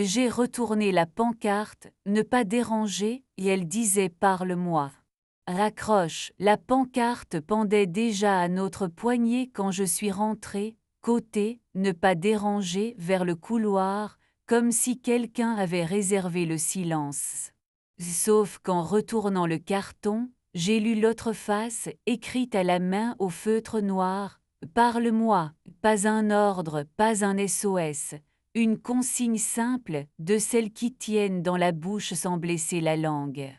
J'ai retourné la pancarte, ne pas déranger, et elle disait parle-moi. Raccroche, la pancarte pendait déjà à notre poignet quand je suis rentrée, côté, ne pas déranger, vers le couloir, comme si quelqu'un avait réservé le silence. Sauf qu'en retournant le carton, j'ai lu l'autre face, écrite à la main au feutre noir. Parle-moi, pas un ordre, pas un SOS. Une consigne simple, de celles qui tiennent dans la bouche sans blesser la langue.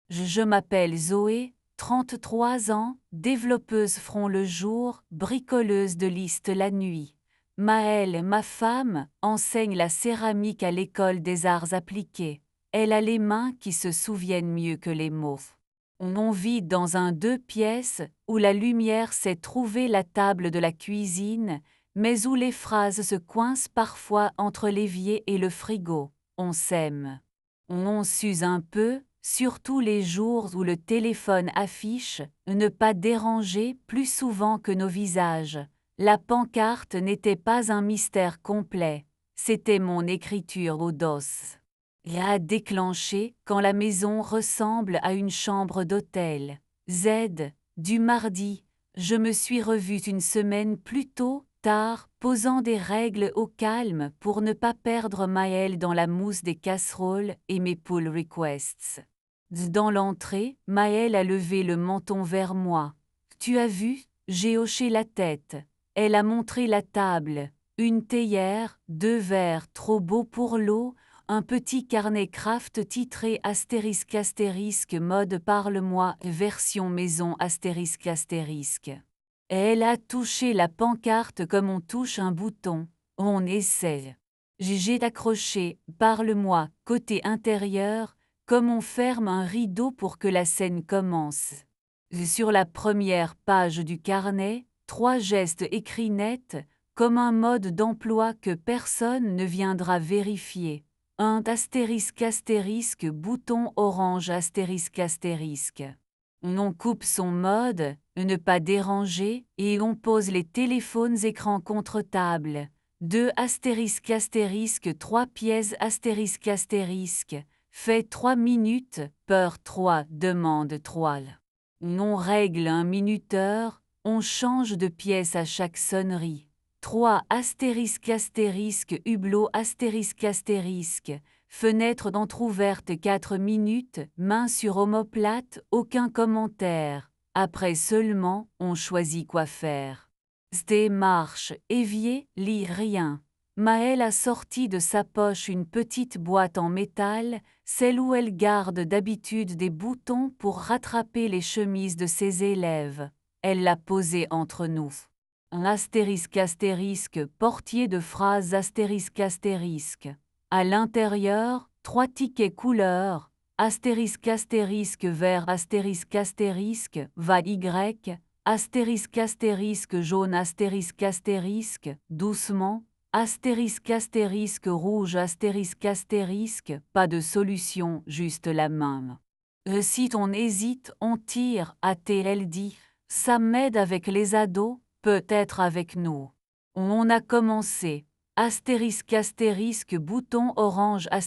Je m'appelle Zoé, 33 ans, développeuse front le jour, bricoleuse de liste la nuit. Maëlle, ma femme, enseigne la céramique à l'école des arts appliqués. Elle a les mains qui se souviennent mieux que les mots. On vit dans un 2 pièces où la lumière sait trouver la table de la cuisine, mais où les phrases se coincent parfois entre l'évier et le frigo. On s'aime. On s'use un peu, surtout les jours où le téléphone affiche « Ne pas déranger » plus souvent que nos visages. La pancarte n'était pas un mystère complet, c'était mon écriture au dos. A déclenché quand la maison ressemble à une chambre d'hôtel. Z, du mardi, je me suis revue une semaine plus tôt, tard, posant des règles au calme pour ne pas perdre Maëlle dans la mousse des casseroles et mes pull requests. Dans l'entrée, Maëlle a levé le menton vers moi. Tu as vu? J'ai hoché la tête. Elle a montré la table. Une théière, 2 verres trop beaux pour l'eau, un petit carnet craft titré ** mode parle-moi version maison ***. Elle a touché la pancarte comme on touche un bouton. On essaie. J'ai accroché parle-moi côté intérieur, comme on ferme un rideau pour que la scène commence. Sur la première page du carnet, 3 gestes écrits nets, comme un mode d'emploi que personne ne viendra vérifier. Un ** bouton orange ***. On coupe son mode, ne pas déranger, et on pose les téléphones écran contre table. 2 ** 3 pièces ** fait 3 minutes, peur 3, demande 3. On règle un minuteur, on change de pièce à chaque sonnerie. 3 * hublot ***, fenêtre d'entrouverte 4 minutes, main sur omoplate, aucun commentaire. Après seulement, on choisit quoi faire. Marche, évier, lit rien. Maëlle a sorti de sa poche une petite boîte en métal, celle où elle garde d'habitude des boutons pour rattraper les chemises de ses élèves. Elle l'a posée entre nous. Un ** portier de phrases ***. À l'intérieur, 3 tickets couleurs, ** vert ** va Y, * jaune ** doucement, * rouge ** pas de solution, juste la main. Si on hésite, on tire, a-t-elle dit, ça m'aide avec les ados, peut-être avec nous. On a commencé, * bouton orange ***.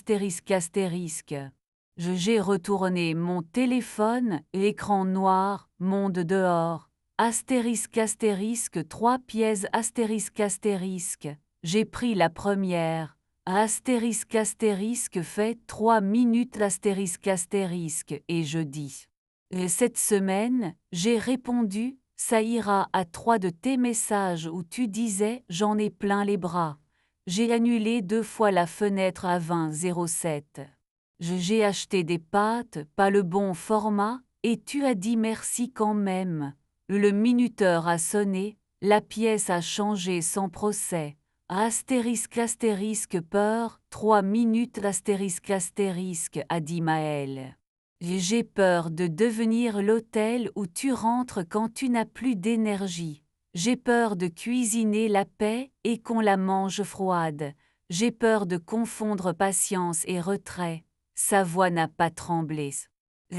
J'ai retourné mon téléphone, écran noir, monde dehors, * 3 pièces ***. J'ai pris la première, * fait 3 minutes * et je dis. Cette semaine, j'ai répondu, ça ira à 3 de tes messages où tu disais j'en ai plein les bras. J'ai annulé 2 fois la fenêtre à 20,07. J'ai acheté des pâtes, pas le bon format, et tu as dit merci quand même. Le minuteur a sonné, la pièce a changé sans procès. * peur, 3 minutes * a dit Maëlle. J'ai peur de devenir l'hôtel où tu rentres quand tu n'as plus d'énergie. J'ai peur de cuisiner la paix et qu'on la mange froide. J'ai peur de confondre patience et retrait. Sa voix n'a pas tremblé.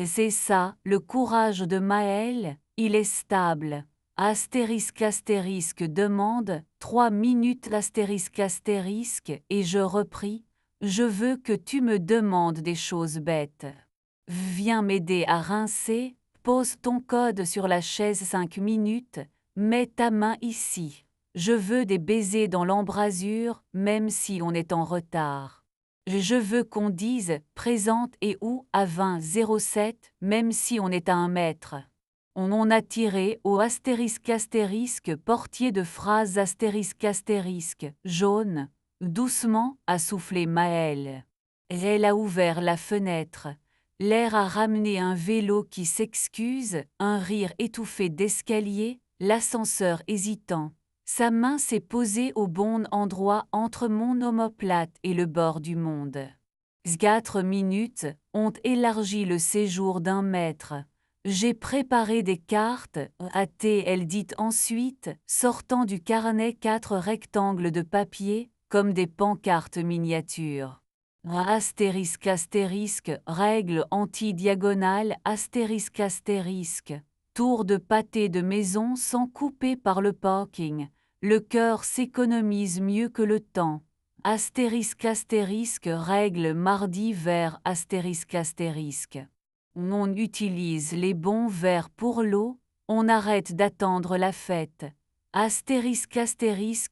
C'est ça, le courage de Maëlle, il est stable. * demande, 3 minutes * et je repris. Je veux que tu me demandes des choses bêtes. Viens m'aider à rincer, pose ton code sur la chaise 5 minutes, mets ta main ici. Je veux des baisers dans l'embrasure, même si on est en retard. Je veux qu'on dise « présente et où » à 20:07, même si on est à 1 mètre. On a tiré au *** portier de phrases *** jaune. Doucement, a soufflé Maëlle. Elle a ouvert la fenêtre. L'air a ramené un vélo qui s'excuse, un rire étouffé d'escalier, l'ascenseur hésitant. Sa main s'est posée au bon endroit entre mon omoplate et le bord du monde. 4 minutes ont élargi le séjour d'1 mètre. J'ai préparé des cartes, a-t-elle dit ensuite, sortant du carnet 4 rectangles de papier, comme des pancartes miniatures. Règle anti-diagonale ***. Tour de pâté de maison sans couper par le parking. Le cœur s'économise mieux que le temps. Règle mardi vert ***. On utilise les bons verres pour l'eau, on arrête d'attendre la fête.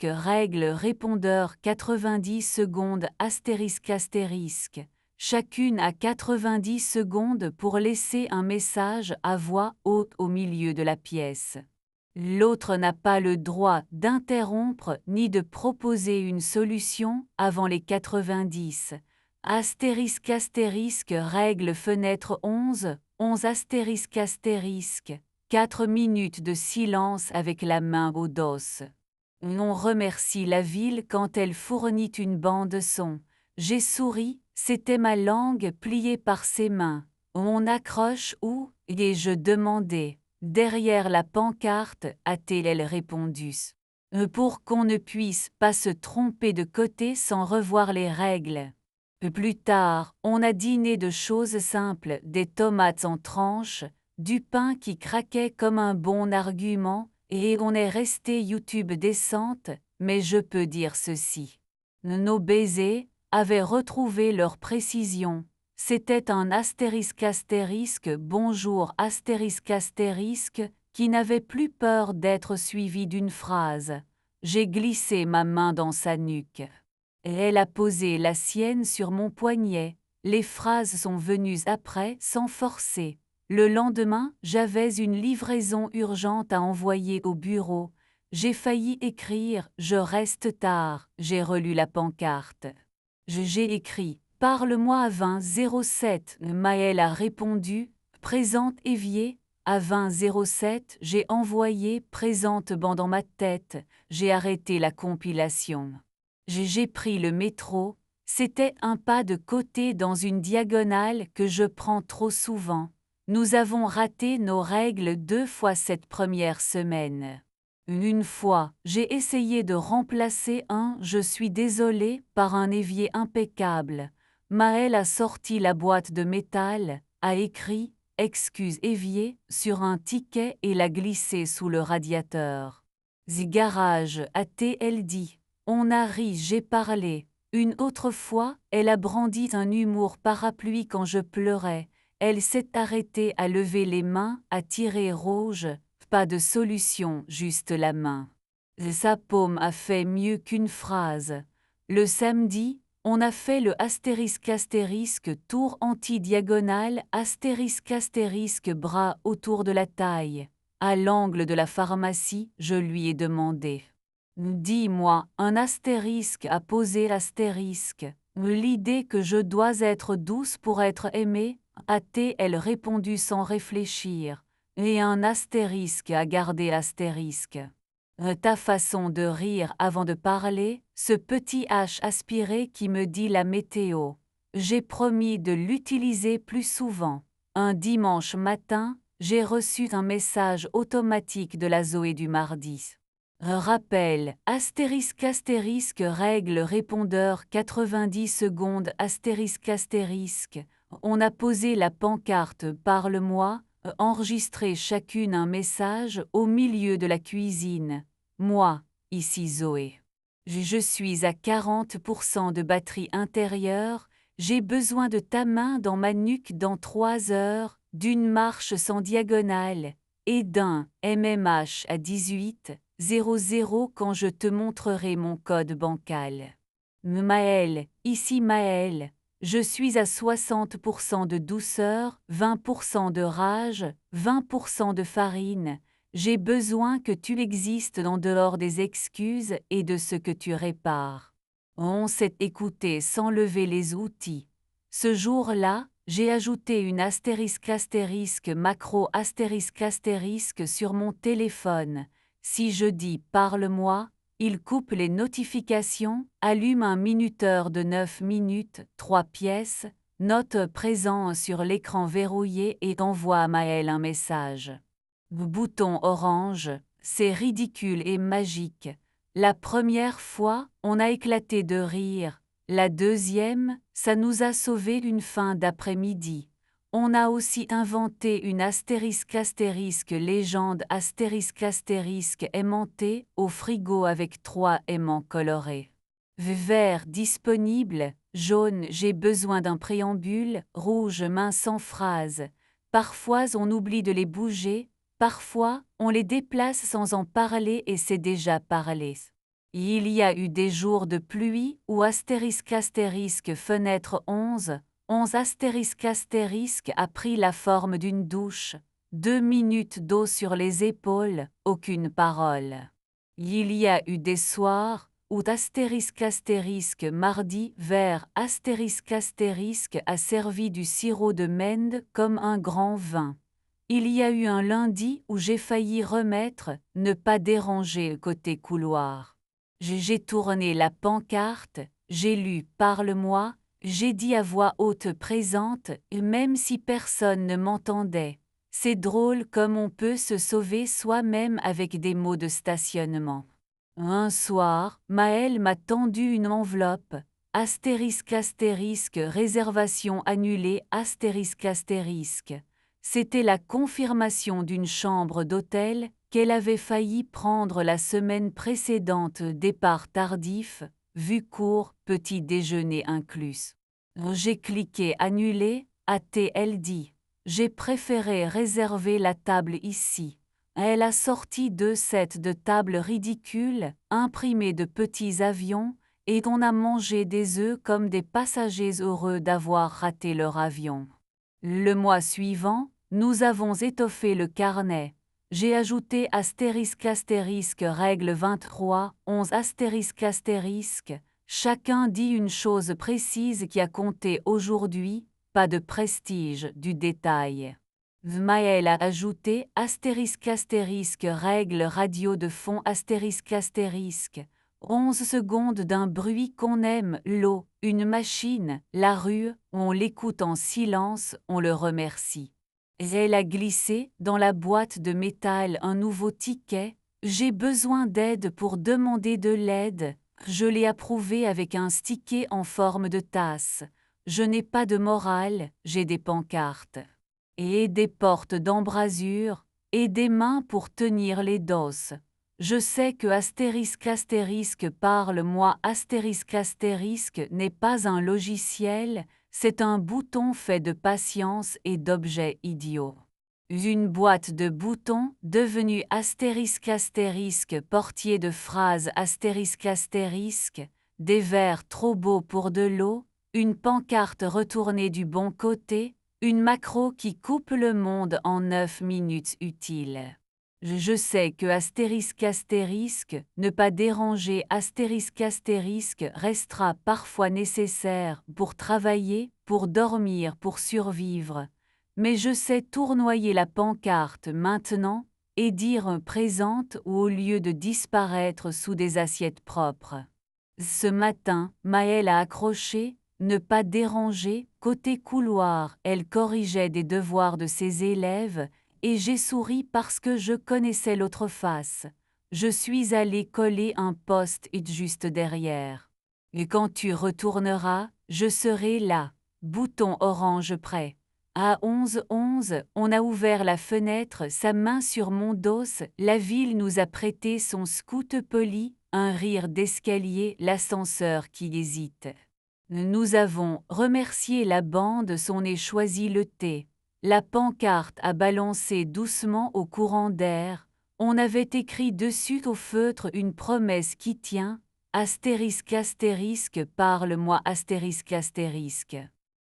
Règle répondeur 90 secondes ***. Chacune a 90 secondes pour laisser un message à voix haute au milieu de la pièce. L'autre n'a pas le droit d'interrompre ni de proposer une solution avant les 90. Règle fenêtre 11, 11 ***. 4 minutes de silence avec la main au dos. On remercie la ville quand elle fournit une bande son. J'ai souri, c'était ma langue pliée par ses mains. On accroche où? Et je demandais. Derrière la pancarte, a-t-elle répondu. Pour qu'on ne puisse pas se tromper de côté sans revoir les règles. Plus tard, on a dîné de choses simples, des tomates en tranches, du pain qui craquait comme un bon argument, et on est resté YouTube décente, mais je peux dire ceci. Nos baisers avaient retrouvé leur précision. C'était un ** bonjour * qui n'avait plus peur d'être suivi d'une phrase. J'ai glissé ma main dans sa nuque. Elle a posé la sienne sur mon poignet. Les phrases sont venues après sans forcer. Le lendemain, j'avais une livraison urgente à envoyer au bureau. J'ai failli écrire « Je reste tard », j'ai relu la pancarte. J'ai écrit « Parle-moi à 20:07 », Maëlle a répondu « Présente évier ». À 20:07, j'ai envoyé « Présente banc dans ma tête », j'ai arrêté la compilation. J'ai pris le métro, c'était un pas de côté dans une diagonale que je prends trop souvent. Nous avons raté nos règles 2 fois cette première semaine. Une fois, j'ai essayé de remplacer un « je suis désolé » par un évier impeccable. Maëlle a sorti la boîte de métal, a écrit « excuse évier » sur un ticket et l'a glissé sous le radiateur. Garage, a-t-elle dit. On a ri, j'ai parlé. Une autre fois, elle a brandi un humour parapluie quand je pleurais. Elle s'est arrêtée à lever les mains, à tirer rouge. Pas de solution, juste la main. Sa paume a fait mieux qu'une phrase. Le samedi, on a fait le ** tour anti-diagonale ** bras autour de la taille. À l'angle de la pharmacie, je lui ai demandé. Dis-moi, un astérisque a posé l'astérisque. L'idée que je dois être douce pour être aimée, a-t-elle répondu sans réfléchir. Et un astérisque a gardé l'astérisque. Ta façon de rire avant de parler, ce petit H aspiré qui me dit la météo. J'ai promis de l'utiliser plus souvent. Un dimanche matin, j'ai reçu un message automatique de la Zoé du mardi. Rappel, ***, règle répondeur 90 secondes ***. On a posé la pancarte « Parle-moi », enregistré chacune un message au milieu de la cuisine. Moi, ici Zoé. Je suis à 40% de batterie intérieure, j'ai besoin de ta main dans ma nuque dans 3 heures, d'une marche sans diagonale, et d'un MMH à 18:00 quand je te montrerai mon code bancal. Maël, ici Maël. Je suis à 60% de douceur, 20% de rage, 20% de farine. J'ai besoin que tu existes en dehors des excuses et de ce que tu répares. On s'est écouté sans lever les outils. Ce jour-là, j'ai ajouté une macro sur mon téléphone. Si je dis parle-moi, il coupe les notifications, allume un minuteur de 9 minutes, 3 pièces, note présent sur l'écran verrouillé et envoie à Maël un message. Bouton orange, c'est ridicule et magique. La première fois, on a éclaté de rire. La deuxième, ça nous a sauvé une fin d'après-midi. On a aussi inventé une légende aimantée au frigo avec 3 aimants colorés. Vert disponible, jaune j'ai besoin d'un préambule, rouge main sans phrase. Parfois on oublie de les bouger, parfois on les déplace sans en parler et c'est déjà parlé. Il y a eu des jours de pluie où fenêtre 11 a pris la forme d'une douche, 2 minutes d'eau sur les épaules, aucune parole. Il y a eu des soirs où mardi vert a servi du sirop de mende comme un grand vin. Il y a eu un lundi où j'ai failli remettre « Ne pas déranger » côté couloir. J'ai tourné la pancarte, j'ai lu « Parle-moi », j'ai dit à voix haute présente, même si personne ne m'entendait. C'est drôle comme on peut se sauver soi-même avec des mots de stationnement. Un soir, Maël m'a tendu une enveloppe. Réservation annulée C'était la confirmation d'une chambre d'hôtel qu'elle avait failli prendre la semaine précédente. Départ tardif, vue court, petit déjeuner inclus. J'ai cliqué annuler, elle dit. J'ai préféré réserver la table ici. Elle a sorti 2 sets de tables ridicules, imprimés de petits avions, et on a mangé des œufs comme des passagers heureux d'avoir raté leur avion. Le mois suivant, nous avons étoffé le carnet. J'ai ajouté règle 23, 11 Chacun dit une chose précise qui a compté aujourd'hui, pas de prestige du détail. Maël a ajouté règle radio de fond 11 secondes d'un bruit qu'on aime, l'eau, une machine, la rue, on l'écoute en silence, on le remercie. Elle a glissé dans la boîte de métal un nouveau ticket. J'ai besoin d'aide pour demander de l'aide. Je l'ai approuvé avec un sticker en forme de tasse. Je n'ai pas de morale, j'ai des pancartes. Et des portes d'embrasure, et des mains pour tenir les doses. Je sais que parle-moi n'est pas un logiciel, c'est un bouton fait de patience et d'objets idiots. Une boîte de boutons devenue portier de phrases des vers trop beaux pour de l'eau, une pancarte retournée du bon côté, une macro qui coupe le monde en 9 minutes utiles. Je sais que ne pas déranger restera parfois nécessaire pour travailler, pour dormir, pour survivre. Mais je sais tournoyer la pancarte maintenant et dire présente au lieu de disparaître sous des assiettes propres. Ce matin, Maël a accroché ne pas déranger, côté couloir, elle corrigeait des devoirs de ses élèves, et j'ai souri parce que je connaissais l'autre face. Je suis allé coller un post-it juste derrière. Et quand tu retourneras, je serai là. Bouton orange prêt. À 11h11, on a ouvert la fenêtre, sa main sur mon dos, la ville nous a prêté son scout poli, un rire d'escalier, l'ascenseur qui hésite. Nous avons remercié la bande, son nez choisi le thé. La pancarte a balancé doucement au courant d'air. On avait écrit dessus au feutre une promesse qui tient. Astérisque astérisque, parle-moi astérisque astérisque.